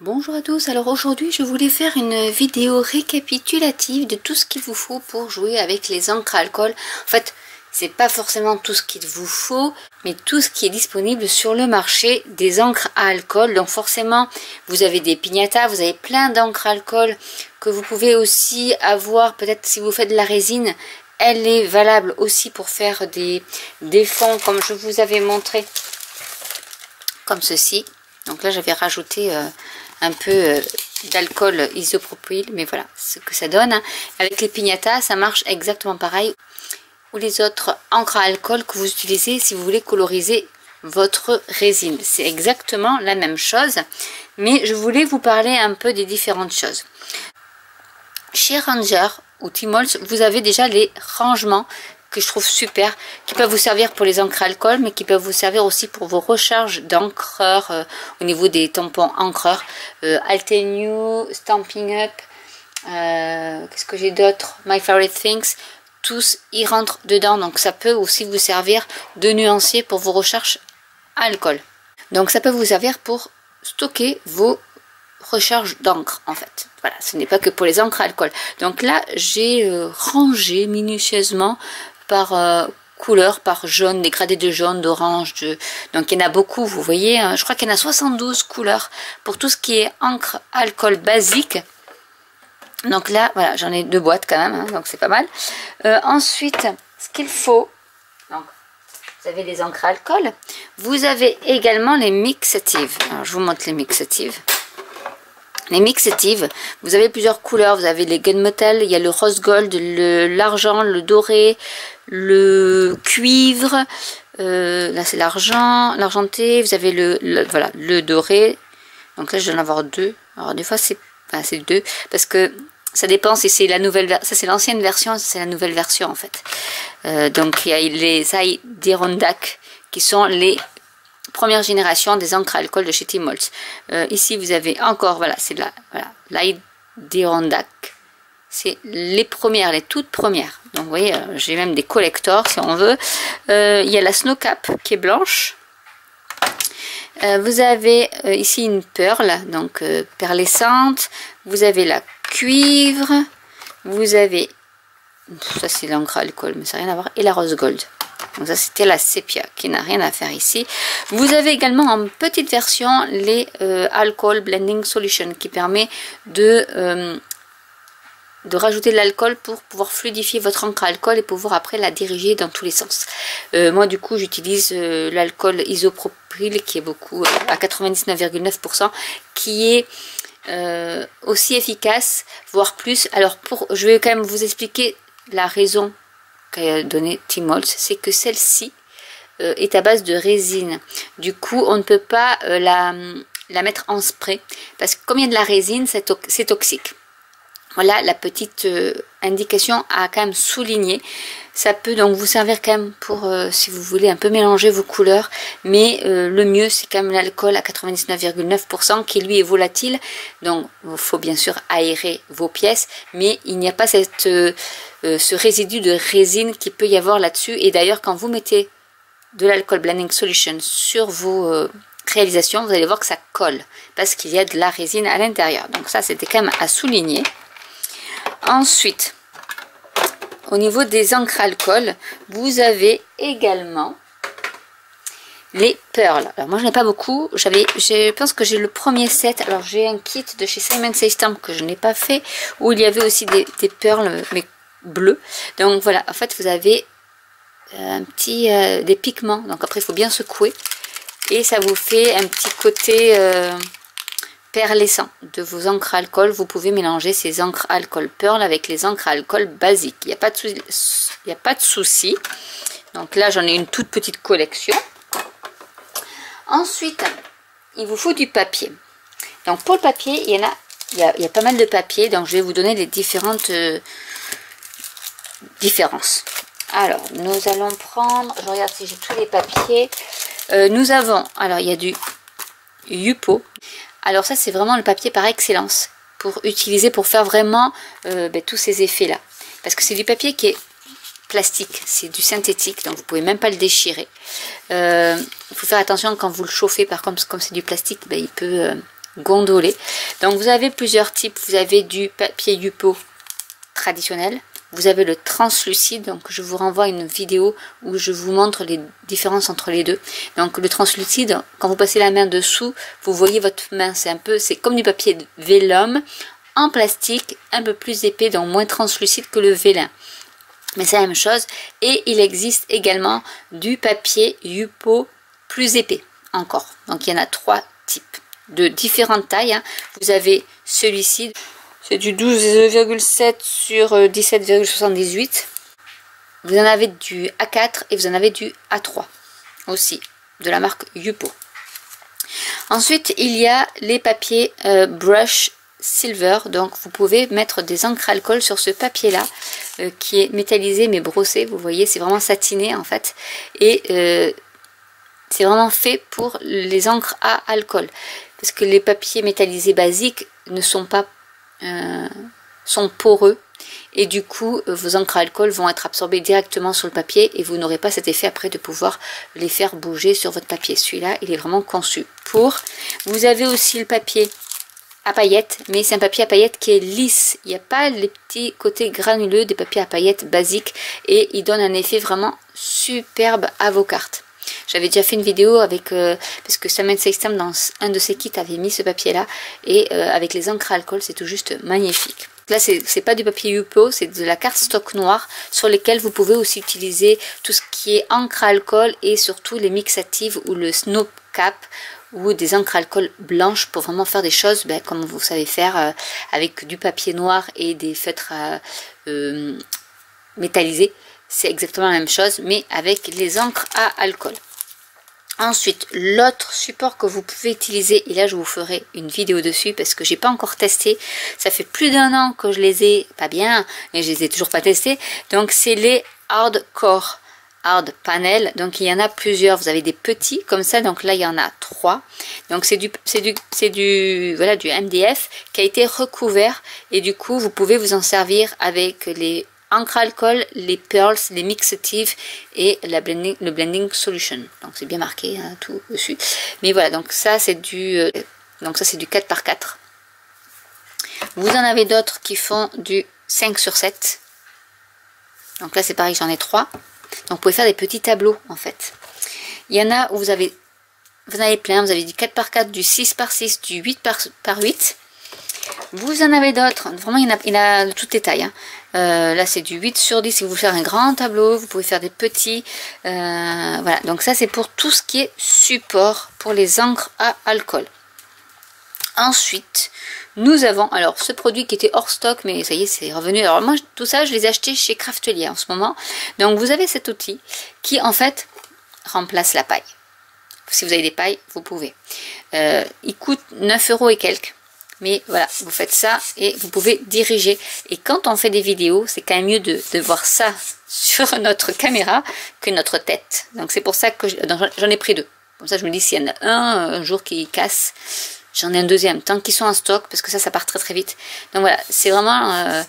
Bonjour à tous, alors aujourd'hui je voulais faire une vidéo récapitulative de tout ce qu'il vous faut pour jouer avec les encres à alcool. En fait, c'est pas forcément tout ce qu'il vous faut, mais tout ce qui est disponible sur le marché des encres à alcool. Donc forcément, vous avez des piñatas, vous avez plein d'encres à alcool que vous pouvez aussi avoir, peut-être si vous faites de la résine, elle est valable aussi pour faire des fonds comme je vous avais montré, comme ceci. Donc là j'avais rajouté un peu d'alcool isopropyl, mais voilà ce que ça donne. Avec les piñatas, ça marche exactement pareil. Ou les autres encres à alcool que vous utilisez si vous voulez coloriser votre résine. C'est exactement la même chose, mais je voulais vous parler un peu des différentes choses. Chez Ranger ou Tmolls, vous avez déjà les rangements que je trouve super, qui peuvent vous servir pour les encres à alcool, mais qui peuvent vous servir aussi pour vos recharges d'encreurs au niveau des tampons encreurs. Altenew, Stampin' Up, qu'est-ce que j'ai d'autre, My Favorite Things, tous y rentrent dedans, donc ça peut aussi vous servir de nuancier pour vos recharges à alcool. Donc ça peut vous servir pour stocker vos recharge d'encre en fait. Voilà, ce n'est pas que pour les encres à alcool. Donc là, j'ai rangé minutieusement par couleur, par jaune, des gradés de jaune, d'orange, donc il y en a beaucoup, vous voyez, hein, je crois qu'il y en a 72 couleurs pour tout ce qui est encre à alcool basique. Donc là, voilà, j'en ai 2 boîtes quand même, hein, donc c'est pas mal. Ensuite, ce qu'il faut, donc vous avez les encres à alcool, vous avez également les mixatives. Alors je vous montre les mixatives. Les mixatives, vous avez plusieurs couleurs, vous avez les gunmetal, il y a le rose gold, l'argent, le doré, le cuivre, là c'est l'argent, l'argenté, vous avez voilà, le doré, donc là je dois en avoir 2, alors des fois c'est 2, parce que ça dépend si c'est la nouvelle version, ça c'est l'ancienne version, c'est la nouvelle version en fait. Donc il y a les Adirondack qui sont les première génération des encres à alcool de chez Tmolls. Ici vous avez encore, voilà, c'est l'Adirondack. C'est les premières, les toutes premières. Donc vous voyez, j'ai même des collectors si on veut. Il y a la Snowcap qui est blanche. Vous avez ici une perle, donc perlescente. Vous avez la cuivre. Vous avez, ça c'est l'encre à alcool, mais ça n'a rien à voir. Et la rose gold. Donc ça c'était la sépia qui n'a rien à faire ici. Vous avez également en petite version les Alcohol Blending Solution qui permet de rajouter de l'alcool pour pouvoir fluidifier votre encre à alcool et pouvoir après la diriger dans tous les sens. Moi du coup j'utilise l'alcool isopropyl qui est beaucoup à 99,9%, qui est aussi efficace, voire plus. Alors je vais quand même vous expliquer la raison qu'a donné Tmolls, c'est que celle-ci est à base de résine. Du coup, on ne peut pas la mettre en spray parce que comme il y a de la résine, c'est toxique. Voilà la petite indication à quand même souligner. Ça peut donc vous servir quand même pour, si vous voulez, un peu mélanger vos couleurs. Mais le mieux, c'est quand même l'alcool à 99,9% qui lui est volatile. Donc, il faut bien sûr aérer vos pièces. Mais il n'y a pas ce résidu de résine qui peut y avoir là-dessus. Et d'ailleurs, quand vous mettez de l'alcool blending solution sur vos réalisations, vous allez voir que ça colle. Parce qu'il y a de la résine à l'intérieur. Donc ça, c'était quand même à souligner. Ensuite, au niveau des encres à alcool, vous avez également les perles. Alors moi je n'ai pas beaucoup, je pense que j'ai le premier set. Alors j'ai un kit de chez Simon Says Stamp que je n'ai pas fait, où il y avait aussi des perles mais bleues. Donc voilà, en fait vous avez des pigments, donc après il faut bien secouer et ça vous fait un petit côté perlescent de vos encres à alcool. Vous pouvez mélanger ces encres à alcool pearl avec les encres à alcool basiques. Il n'y a pas de souci. Donc là, j'en ai une toute petite collection. Ensuite, il vous faut du papier. Donc pour le papier, il y a pas mal de papier. Donc je vais vous donner les différentes différences. Alors, nous allons prendre, je regarde si j'ai tous les papiers. Nous avons, alors il y a du Yupo. Alors ça c'est vraiment le papier par excellence pour utiliser, pour faire vraiment tous ces effets là. Parce que c'est du papier qui est plastique, c'est du synthétique, donc vous pouvez même pas le déchirer. Il faut faire attention quand vous le chauffez, par contre, comme c'est du plastique, il peut gondolé. Donc vous avez plusieurs types. Vous avez du papier Yupo traditionnel. Vous avez le translucide, donc je vous renvoie à une vidéo où je vous montre les différences entre les deux. Donc le translucide, quand vous passez la main dessous, vous voyez votre main, c'est comme du papier vélum en plastique, un peu plus épais, donc moins translucide que le vélin. Mais c'est la même chose. Et il existe également du papier Yupo plus épais encore. Donc il y en a 3 types de différentes tailles. Hein. Vous avez celui-ci. C'est du 12,7 sur 17,78. Vous en avez du A4 et vous en avez du A3 aussi, de la marque Yupo. Ensuite, il y a les papiers Brush Silver. Donc, vous pouvez mettre des encres alcool sur ce papier-là, qui est métallisé mais brossé. Vous voyez, c'est vraiment satiné en fait. Et c'est vraiment fait pour les encres à alcool. Parce que les papiers métallisés basiques ne sont pas sont poreux et du coup vos encres à alcool vont être absorbées directement sur le papier et vous n'aurez pas cet effet après de pouvoir les faire bouger sur votre papier. Celui-là, il est vraiment conçu pour. Vous avez aussi le papier à paillettes, mais c'est un papier à paillettes qui est lisse. Il n'y a pas les petits côtés granuleux des papiers à paillettes basiques et il donne un effet vraiment superbe à vos cartes. J'avais déjà fait une vidéo avec, parce que Sam & System dans un de ses kits avait mis ce papier là, et avec les encres à alcool c'est tout juste magnifique. Là c'est pas du papier Yupo, c'est de la cardstock noire sur lesquelles vous pouvez aussi utiliser tout ce qui est encre à alcool et surtout les mixatives ou le snow cap ou des encres à alcool blanches pour vraiment faire des choses comme vous savez faire avec du papier noir et des feutres métallisés. C'est exactement la même chose, mais avec les encres à alcool. Ensuite, l'autre support que vous pouvez utiliser, et là je vous ferai une vidéo dessus parce que j'ai pas encore testé. Ça fait plus d'1 an que je les ai, pas bien, et je les ai toujours pas testés. Donc c'est les hardcore, hard panel. Donc il y en a plusieurs. Vous avez des petits comme ça. Donc là il y en a 3. Donc c'est du MDF qui a été recouvert et du coup vous pouvez vous en servir avec les encre alcool, les pearls, les mixatives et le blending solution. Donc c'est bien marqué hein, tout dessus. Mais voilà, donc ça c'est du 4x4. Vous en avez d'autres qui font du 5/7. Donc là c'est pareil, j'en ai 3. Donc vous pouvez faire des petits tableaux en fait. Il y en a où vous en avez plein, vous avez du 4x4, du 6x6, du 8x8. Vous en avez d'autres, vraiment il y en a de toutes les tailles. Hein. Là c'est du 8/10 si vous voulez faire un grand tableau, vous pouvez faire des petits. Voilà, donc ça c'est pour tout ce qui est support pour les encres à alcool. Ensuite, nous avons alors ce produit qui était hors stock, mais ça y est, c'est revenu. Alors moi, tout ça, je les ai achetés chez Craftelier en ce moment. Donc vous avez cet outil qui en fait remplace la paille. Si vous avez des pailles, vous pouvez. Il coûte 9 € et quelques. Mais voilà, vous faites ça et vous pouvez diriger. Et quand on fait des vidéos, c'est quand même mieux de voir ça sur notre caméra que notre tête. Donc c'est pour ça que j'en ai pris 2. Comme ça, je me dis s'il y en a un jour qui casse, j'en ai un deuxième. Tant qu'ils sont en stock, parce que ça part très très vite. Donc voilà, c'est vraiment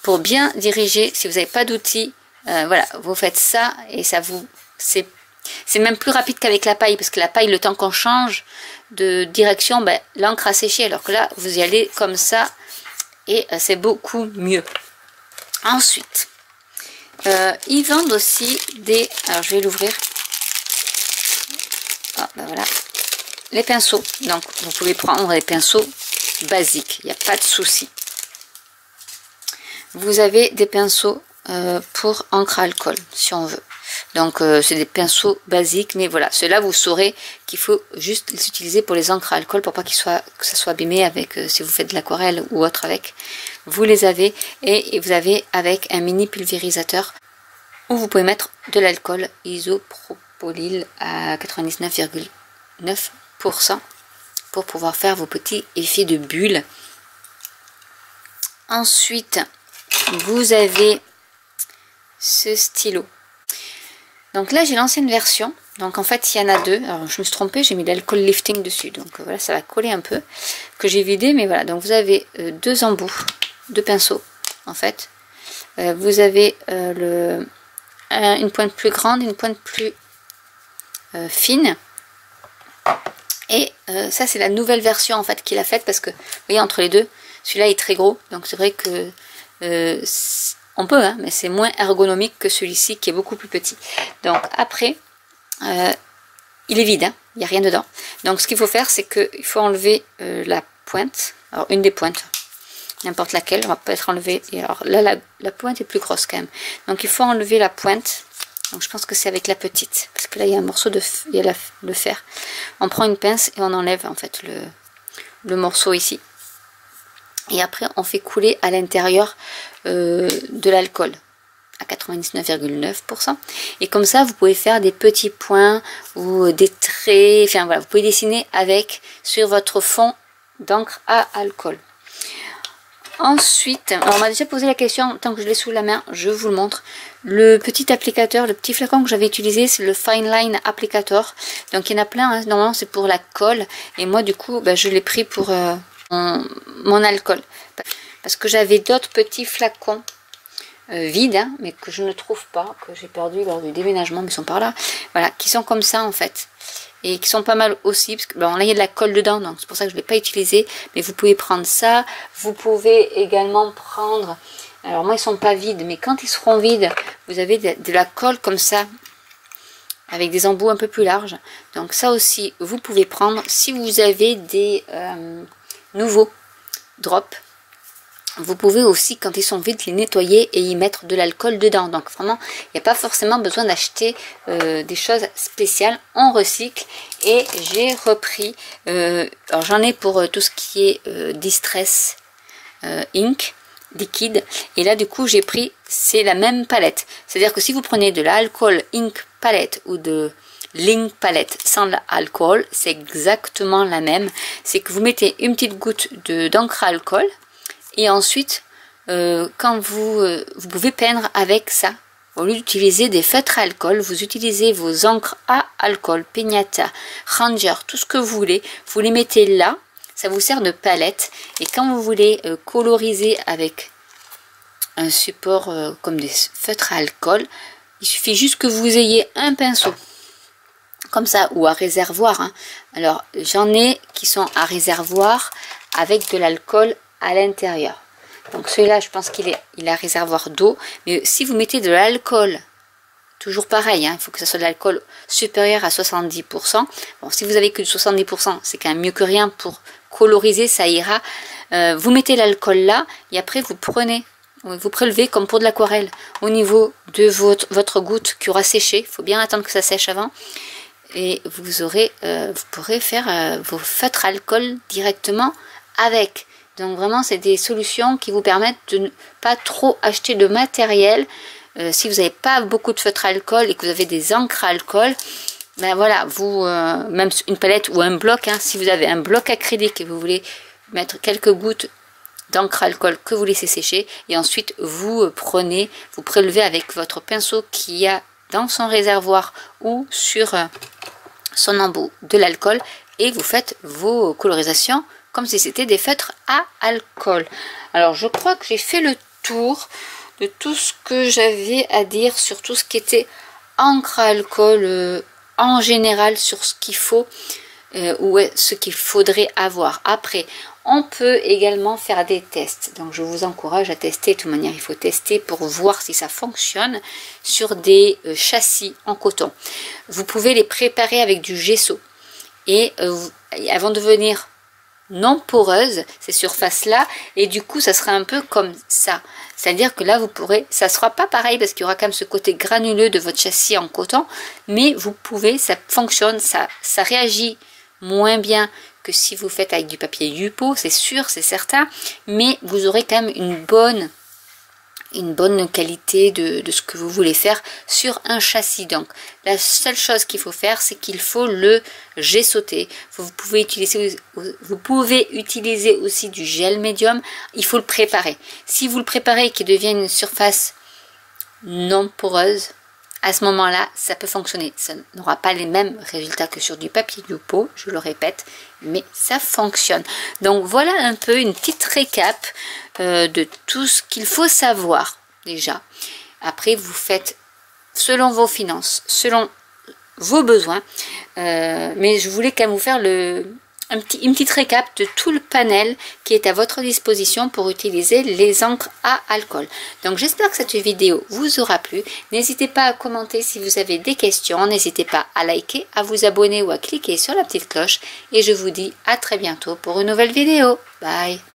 pour bien diriger. Si vous n'avez pas d'outils, voilà, vous faites ça et ça vous... C'est même plus rapide qu'avec la paille, parce que la paille, le temps qu'on change de direction, l'encre a séché, alors que là, vous y allez comme ça, et c'est beaucoup mieux. Ensuite, ils vendent aussi des... Alors, je vais l'ouvrir. Ah, voilà. Les pinceaux. Donc, vous pouvez prendre des pinceaux basiques, il n'y a pas de souci. Vous avez des pinceaux pour encre à alcool, si on veut. Donc c'est des pinceaux basiques, mais voilà, ceux-là vous saurez qu'il faut juste les utiliser pour les encres à alcool pour pas que ça soit abîmé avec si vous faites de l'aquarelle ou autre avec. Vous les avez et vous avez avec un mini pulvérisateur où vous pouvez mettre de l'alcool isopropyl à 99,9% pour pouvoir faire vos petits effets de bulles. Ensuite, vous avez ce stylo. Donc là j'ai l'ancienne version, donc en fait il y en a 2, alors je me suis trompée, j'ai mis l'alcool lifting dessus, donc voilà ça va coller un peu, que j'ai vidé, mais voilà, donc vous avez 2 embouts, 2 pinceaux en fait, vous avez une pointe plus grande, une pointe plus fine, Et ça c'est la nouvelle version en fait qu'il a faite, parce que vous voyez entre les deux, celui-là est très gros, donc c'est vrai que on peut, hein, mais c'est moins ergonomique que celui-ci qui est beaucoup plus petit. Donc après, il est vide, hein, il n'y a rien dedans. Donc ce qu'il faut faire, c'est qu'il faut enlever la pointe, alors une des pointes, n'importe laquelle, on va peut-être enlever, et alors là la pointe est plus grosse quand même. Donc il faut enlever la pointe, donc je pense que c'est avec la petite, parce que là il y a un morceau de le fer. On prend une pince et on enlève en fait le morceau ici. Et après on fait couler à l'intérieur de l'alcool à 99,9%, et comme ça vous pouvez faire des petits points ou des traits, enfin voilà, vous pouvez dessiner avec sur votre fond d'encre à alcool. Ensuite, on m'a déjà posé la question, tant que je l'ai sous la main, je vous le montre. Le petit applicateur, le petit flacon que j'avais utilisé, c'est le Fine Line Applicator. Donc il y en a plein, hein. Normalement c'est pour la colle, et moi du coup je l'ai pris pour mon alcool. Parce que j'avais d'autres petits flacons vides, hein, mais que je ne trouve pas, que j'ai perdu lors du déménagement, mais ils sont par là. Voilà, qui sont comme ça en fait. Et qui sont pas mal aussi, parce que bon, là il y a de la colle dedans, donc c'est pour ça que je ne l'ai pas utilisé. Mais vous pouvez prendre ça, vous pouvez également prendre, alors moi ils sont pas vides, mais quand ils seront vides, vous avez de la colle comme ça, avec des embouts un peu plus larges. Donc ça aussi, vous pouvez prendre si vous avez des nouveaux drops. Vous pouvez aussi, quand ils sont vides, les nettoyer et y mettre de l'alcool dedans. Donc vraiment, il n'y a pas forcément besoin d'acheter des choses spéciales. On recycle. Et j'ai repris, alors j'en ai pour tout ce qui est Distress Ink liquide. Et là du coup j'ai pris, c'est la même palette. C'est-à-dire que si vous prenez de l'alcool Ink palette ou de l'Ink palette sans l'alcool, c'est exactement la même. C'est que vous mettez une petite goutte d'encre à alcool. Et ensuite, quand vous pouvez peindre avec ça. Au lieu d'utiliser des feutres à alcool, vous utilisez vos encres à alcool, Pignata, Ranger, tout ce que vous voulez. Vous les mettez là, ça vous sert de palette. Et quand vous voulez coloriser avec un support comme des feutres à alcool, il suffit juste que vous ayez un pinceau. Comme ça, ou à réservoir. Hein. Alors, j'en ai qui sont à réservoir avec de l'alcool à l'intérieur. Donc celui-là, je pense qu'il a réservoir d'eau. Mais si vous mettez de l'alcool, toujours pareil, hein, il faut que ce soit de l'alcool supérieur à 70%. Bon, si vous avez que de 70%, c'est quand même mieux que rien pour coloriser, ça ira. Vous mettez l'alcool là, et après vous prélevez comme pour de l'aquarelle au niveau de votre goutte qui aura séché. Il faut bien attendre que ça sèche avant. Et vous pourrez faire vos feutres à alcool directement avec. Donc vraiment, c'est des solutions qui vous permettent de ne pas trop acheter de matériel. Si vous n'avez pas beaucoup de feutres à alcool et que vous avez des encres à alcool, ben voilà, même une palette ou un bloc, hein, si vous avez un bloc acrylique et vous voulez mettre quelques gouttes d'encre à alcool que vous laissez sécher, et ensuite vous prélevez avec votre pinceau qui a dans son réservoir ou sur son embout de l'alcool, et vous faites vos colorisations comme si c'était des feutres à alcool. Alors je crois que j'ai fait le tour de tout ce que j'avais à dire sur tout ce qui était encre à alcool en général, sur ce qu'il faut ou ce qu'il faudrait avoir. Après, on peut également faire des tests. Donc je vous encourage à tester. De toute manière, il faut tester pour voir si ça fonctionne sur des châssis en coton. Vous pouvez les préparer avec du gesso. Et elles vont devenir non poreuses, ces surfaces-là. Et du coup, ça sera un peu comme ça. C'est-à-dire que là, vous pourrez... Ça ne sera pas pareil parce qu'il y aura quand même ce côté granuleux de votre châssis en coton. Mais vous pouvez, ça fonctionne, ça réagit moins bien que si vous faites avec du papier Yupo, c'est sûr, c'est certain, mais vous aurez quand même une bonne qualité de ce que vous voulez faire sur un châssis. Donc la seule chose qu'il faut faire, c'est qu'il faut le gessoter. Vous pouvez utiliser aussi du gel médium. Il faut le préparer. Si vous le préparez et qu'il devient une surface non poreuse, à ce moment-là, ça peut fonctionner. Ça n'aura pas les mêmes résultats que sur du papier Yupo, je le répète, mais ça fonctionne. Donc voilà un peu une petite récap de tout ce qu'il faut savoir déjà. Après, vous faites selon vos finances, selon vos besoins. Mais je voulais quand même vous faire une petite récap de tout le panel qui est à votre disposition pour utiliser les encres à alcool. Donc j'espère que cette vidéo vous aura plu. N'hésitez pas à commenter si vous avez des questions. N'hésitez pas à liker, à vous abonner ou à cliquer sur la petite cloche. Et je vous dis à très bientôt pour une nouvelle vidéo. Bye!